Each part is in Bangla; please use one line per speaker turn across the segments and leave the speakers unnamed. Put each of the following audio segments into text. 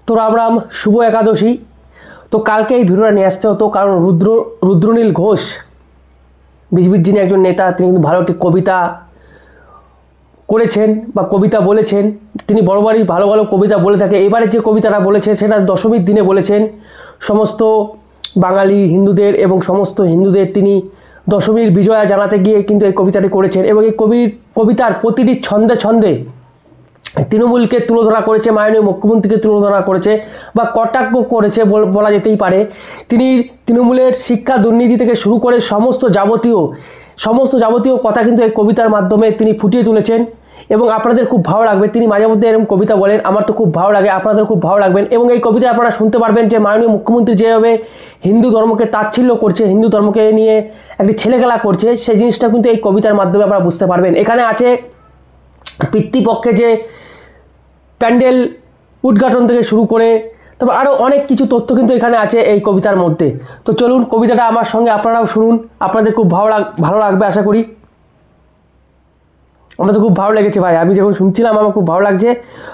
তো রাম রাম, শুভ একাদশী। তো কালকে এই ভিডিওটা নিয়ে আসতে হতো কারণ রুদ্রনীল ঘোষ বিজেপির যিনি একজন নেতা, তিনি কিন্তু ভালো একটি কবিতা করেছেন বা কবিতা বলেছেন। তিনি বরাবরই ভালো ভালো কবিতা বলে থাকে। এবারে যে কবিতাটা বলেছে সেটা দশমীর দিনে বলেছেন। সমস্ত বাঙালি হিন্দুদের এবং সমস্ত হিন্দুদের তিনি দশমীর বিজয়া জানাতে গিয়ে কিন্তু এই কবিতাটি করেছেন এবং এই কবিতার প্রতিটি ছন্দে ছন্দে তৃণমূলকে তুলে ধরা করেছে, মাননীয় মুখ্যমন্ত্রীকে তুলে ধরা করেছে বা কটাক্ষ করেছে বলা যেতেই পারে। তিনি তৃণমূলের শিক্ষা দুর্নীতি থেকে শুরু করে সমস্ত যাবতীয় কথা কিন্তু এই কবিতার মাধ্যমে তিনি ফুটিয়ে তুলেছেন এবং আপনাদের খুব ভালো লাগবে। তিনি মাঝে মধ্যে এরকম কবিতা বলেন, আমার তো খুব ভালো লাগে, আপনাদের খুব ভালো লাগবেন। এবং এই কবিতায় আপনারা শুনতে পারবেন যে মাননীয় মুখ্যমন্ত্রী যেভাবে হিন্দু ধর্মকে তাচ্ছিল্য করছে, হিন্দু ধর্মকে নিয়ে একটি ছেলেখেলা করছে, সেই জিনিসটা কিন্তু এই কবিতার মাধ্যমে আপনারা বুঝতে পারবেন। এখানে আছে পিতৃপক্ষে যে প্যান্ডেল উদ্ঘাটন থেকে শুরু করে তবে আরও অনেক কিছু তথ্য কিন্তু এখানে আছে এই কবিতার মধ্যে। তো চলুন কবিতাটা আমার সঙ্গে আপনারাও শুনুন, আপনাদের খুব ভালো লাগবে আশা করি। আমার তো খুব ভালো লেগেছে ভাই, আমি যখন শুনছিলাম আমার খুব ভালো লাগছে।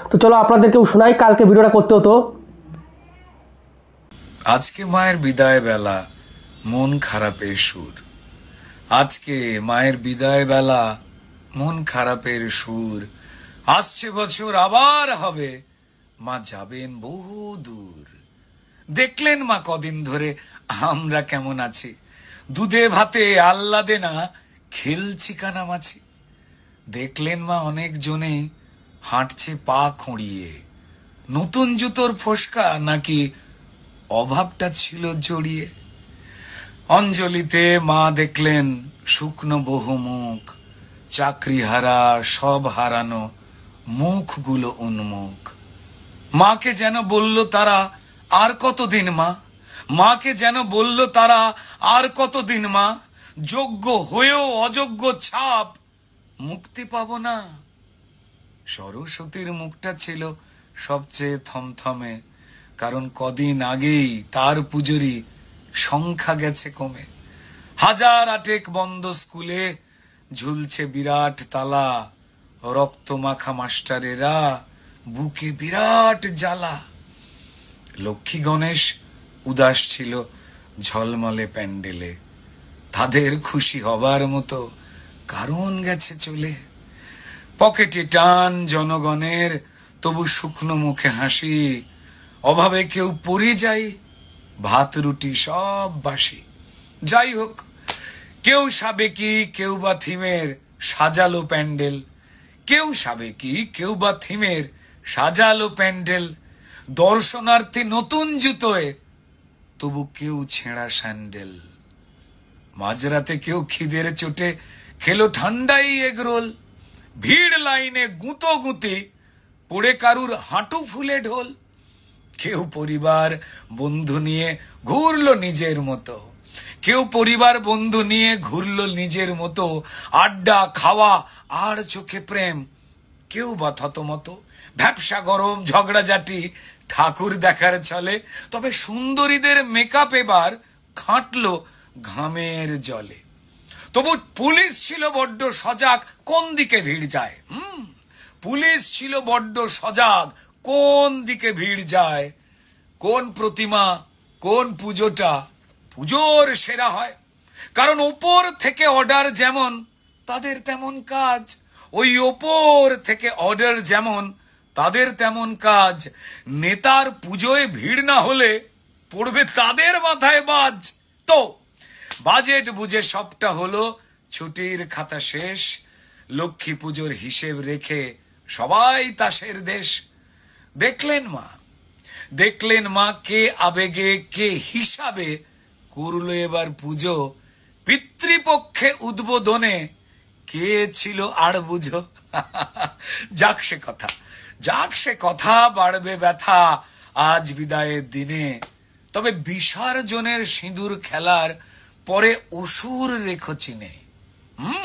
তো চলো আপনাদেরকেও শোনাই, কালকে ভিডিওটা করতে হতো।
আজকে মায়ের বিদায় বেলা, মন খারাপের সুর। আজকে মায়ের বিদায় বেলা, মন খারাপের সুর। আসছে বছর আবার হবে, মা যাবেন বহু দূর। দেখলেন মা কদিন ধরে আমরা কেমন আছি, দুধে ভাতে আহ্লাদে না খেলছি কানামাছি। দেখলেন মা অনেক জনে হাঁটছে পা খুঁড়িয়ে, নতুন জুতোর ফোসকা নাকি অভাবটা ছিল জড়িয়ে। অঞ্জলিতে মা দেখলেন শুকনো বহুমুখ, চাকরি হারা সব হারানো মুখগুলো উন্মুখ। মাকে যেন বলল তারা আর কতদিন মা, মাকে যেন বলল তারা আর কতদিন মা, যোগ্য হয়েও অযোগ্য ছাপ মুক্তি পাবো না। সরস্বতীর মুখটা ছিল সবচেয়ে থমথমে, কারণ কদিন আগেই তার পুজোরই সংখ্যা গেছে কমে। হাজার আটেক বন্ধ স্কুলে ঝুলছে বিরাট তালা, রক্ত মাখা মাস্টারেরা বুকে বিরাট জ্বালা। লক্ষ্মী গণেশ উদাস ছিল ঝলমলে প্যান্ডেলে, তাদের খুশি হবার মতো কারণ গেছে চলে। পকেটে টান জনগণের, তবু শুকনো মুখে হাসি। অভাবে কেউ পড়ে যায়, ভাত রুটি সব বাসি। যাই হোক, কেউ সাবেকি কেউ বা থিমের সাজালো প্যান্ডেল, কেউ সাবেকি কেউ বা থিমের সাজালো প্যান্ডেল। দর্শনার্থী নতুন জুতোয়, তবু কেউ ছেঁড়া স্যান্ডেল। মাঝরাতে কেউ খিদের চোটে খেলো ঠান্ডাই এগরোল। ভিড় লাইনে গুঁতো গুঁতি, পড়ে কারুর হাঁটু ফুলে ঢোল। কেউ পরিবার বন্ধু নিয়ে ঘুরলো নিজের মতো, কেউ পরিবার বন্ধু নিয়ে ঘুরলো নিজের মতো। আড্ডা খাওয়া আর চোখে প্রেম, কেউ বা থতমতো। ভ্যাপসা গরম ঝগড়াঝাটি ঠাকুর দেখার ছলে, তবে সুন্দরীদের মেকআপ এবার খাটলো ঘামের জলে। তবু পুলিশ ছিল বড্ড সজাগ কোন দিকে ভিড় যায়। পুলিশ ছিল বড্ড সজাগ কোন দিকে ভিড় যায়। কোন প্রতিমা কোন পুজোটা পুজোর সেরা হয়, কারণ ওপর থেকে অর্ডার যেমন তাদের তেমন কাজ। ওই ওপর থেকে অর্ডার যেমন তাদের তেমন কাজ। নেতার পুজোয় ভিড় না হলে পড়বে তাদের মাথায় বাজ। তো বাজেট বুঝে সবটা হলো, ছুটির খাতা শেষ। লক্ষ্মী পুজোর হিসেব রেখে সবাই তাসের দেশ। দেখলেন মা কে আবেগে কে হিসাবে করলো এবার পুজো। পিতৃপক্ষে উদ্বোধনে কে ছিল আর বুঝো। যাক সে কথা বাড়বে ব্যথা আজ বিদায়ের দিনে। তবে বিসর্জনের সিঁদুর খেলার পরে অসুর রেখো চিনে।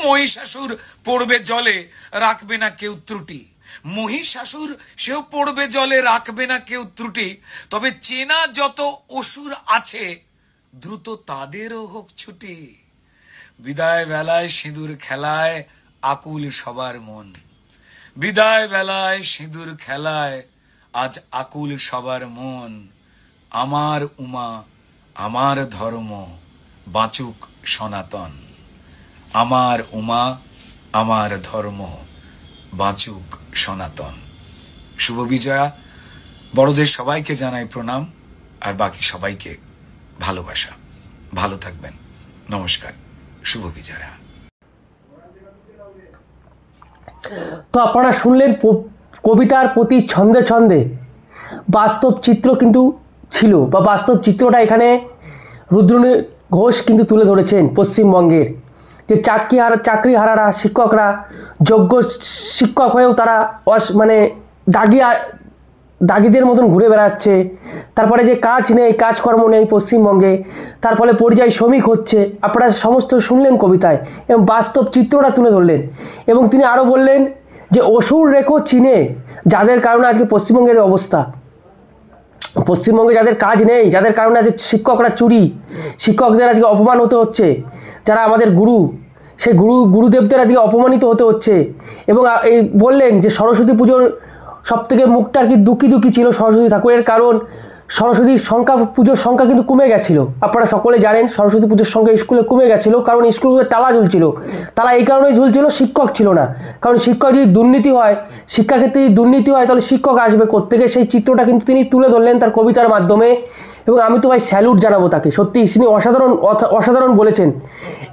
মহিষাসুর পড়বে জলে, রাখবে না কেউ ত্রুটি। মহিষাসুর সেও পড়বে জলে, রাখবে না কেউ ত্রুটি। তবে চেনা যত অসুর আছে, দ্রুত তাদেরও হোক ছুটি। বিদায় বেলায় সিঁদুর খেলায় আকুল সবার মন, বিদায় বেলায় সিঁদুর খেলায় আজ আকুল সবার মন, আমার উমা আমার ধর্ম, বাঁচুক সনাতন। আমার উমা আমার ধর্ম, বাঁচুক সনাতন। শুভ বিজয়া। বড়দের সবাইকে জানাই প্রণাম, আর বাকি সবাইকে ভালোবাসা। ভালো থাকবেন। নমস্কার। শুভ বিজয়া।
তো আপনারা শুনলেন কবিতার প্রতি ছন্দে ছন্দে বাস্তব চিত্র কিন্তু ছিল, বা বাস্তব চিত্রটা এখানে রুদ্রনীল ঘোষ কিন্তু তুলে ধরেছেন। পশ্চিমবঙ্গের যে চাকরিহারারা, শিক্ষকরা যোগ্য শিক্ষক হয়েও তারা মানে দাগিদের মতন ঘুরে বেড়াচ্ছে। তারপরে যে কাজ নেই, কাজকর্ম নেই পশ্চিমবঙ্গে, তার ফলে পরিযায়ী শ্রমিক হচ্ছে। আপনারা সমস্ত শুনলেন কবিতায়, এবং বাস্তব চিত্রটা তুলে ধরলেন। এবং তিনি আরও বললেন যে অসুর রেখো চীনে, যাদের কারণে আজকে পশ্চিমবঙ্গের অবস্থা। পশ্চিমবঙ্গে যাদের কাজ নেই, যাদের কারণে আজকে শিক্ষকরা চুরি, শিক্ষকদের আজকে অপমান হতে হচ্ছে, যারা আমাদের গুরু, সেই গুরুদেবদের আজকে অপমানিত হতে হচ্ছে। এবং এই বললেন যে সরস্বতী পুজোর সবথেকে মুখটা আর কি দুঃখী ছিল সরস্বতী ঠাকুরের, কারণ সরস্বতীর পুজোর সংখ্যা কিন্তু কমে গেছিল। আপনারা সকলে জানেন সরস্বতী পুজোর সংখ্যা স্কুলে কমে গেছিলো, কারণ স্কুলগুলোতে তালা ঝুলছিল। তালা এই কারণেই ঝুলছিল, শিক্ষক ছিল না। কারণ শিক্ষক যদি দুর্নীতি হয়, শিক্ষাক্ষেত্রে যদি দুর্নীতি হয়, তাহলে শিক্ষক আসবে কোত্থেকে? সেই চিত্রটা কিন্তু তিনি তুলে ধরলেন তার কবিতার মাধ্যমে। এবং আমি তো ভাই স্যালুট জানাবো তাকে, সত্যি তিনি অসাধারণ বলেছেন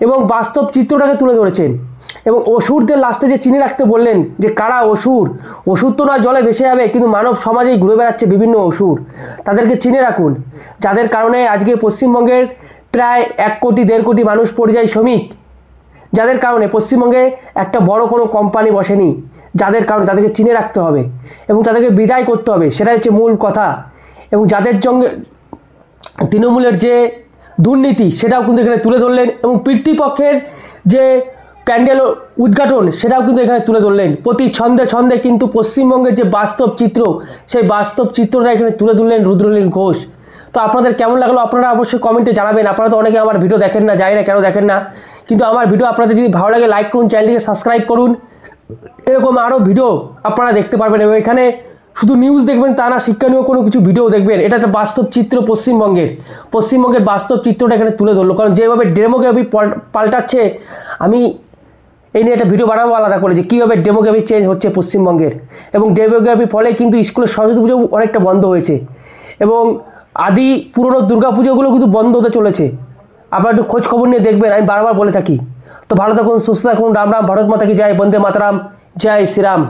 এবং বাস্তব চিত্রটাকে তুলে ধরেছেন। এবং অসুরদের লাস্টে যে চিনে রাখতে বললেন যে কারা অসুর, অসুর তো না জলে ভেসে যাবে, কিন্তু মানব সমাজেই ঘুরে বেড়াচ্ছে বিভিন্ন অসুর, তাদেরকে চিনে রাখুন, যাদের কারণে আজকে পশ্চিমবঙ্গের প্রায় 1 কোটি 1.5 কোটি মানুষ পরিযায়ী শ্রমিক, যাদের কারণে পশ্চিমবঙ্গে একটা বড় কোনো কোম্পানি বসেনি, যাদের কারণে তাদেরকে চিনে রাখতে হবে এবং তাদেরকে বিদায় করতে হবে, সেটাই হচ্ছে মূল কথা। এবং যাদের সঙ্গে তৃণমূলের যে দুর্নীতি, সেটাও কিন্তু এখানে তুলে ধরলেন। এবং পিতৃপক্ষের যে প্যান্ডেল উদ্ঘাটন, সেটাও কিন্তু এখানে তুলে ধরলেন। প্রতি ছন্দে ছন্দে কিন্তু পশ্চিমবঙ্গের যে বাস্তব চিত্র, সেই বাস্তব চিত্রটা এখানে তুলে ধরলেন রুদ্রনীল ঘোষ। তো আপনাদের কেমন লাগলো আপনারা অবশ্যই কমেন্টে জানাবেন। আপনারা তো অনেকে আমার ভিডিও দেখেন না, জানি না কেন দেখেন না, কিন্তু আমার ভিডিও আপনাদের যদি ভালো লাগে লাইক করুন, চ্যানেলটিকে সাবস্ক্রাইব করুন। এরকম আরও ভিডিও আপনারা দেখতে পারবেন। এবং এখানে শুধু নিউজ দেখবেন তা না, শিক্ষণীয় কোনো কিছু ভিডিও দেখবেন। এটা একটা বাস্তব চিত্র পশ্চিমবঙ্গের বাস্তব চিত্রটা এখানে তুলে ধরলো। কারণ যেভাবে ডেমোগ্রাফি পাল্টাচ্ছে, আমি এই নিয়ে একটা ভিডিও বানাবো আলাদা করে, যে কীভাবে ডেমোগ্রাফি চেঞ্জ হচ্ছে পশ্চিমবঙ্গের। এবং ডেমোগ্রাফির ফলে কিন্তু স্কুলের সরস্বতী পুজো অনেকটা বন্ধ হয়েছে, এবং আদি পুরনো দুর্গা পুজোগুলো কিন্তু বন্ধ হতে চলেছে। আপনারা একটু খোঁজ খবর নিয়ে দেখবেন, আমি বারবার বলে থাকি। তো ভালো থাকুন, সুস্থ থাকুন। রাম রাম, ভারত মাতা কি জয়, বন্দে মাতরম, জয় শ্রীরাম।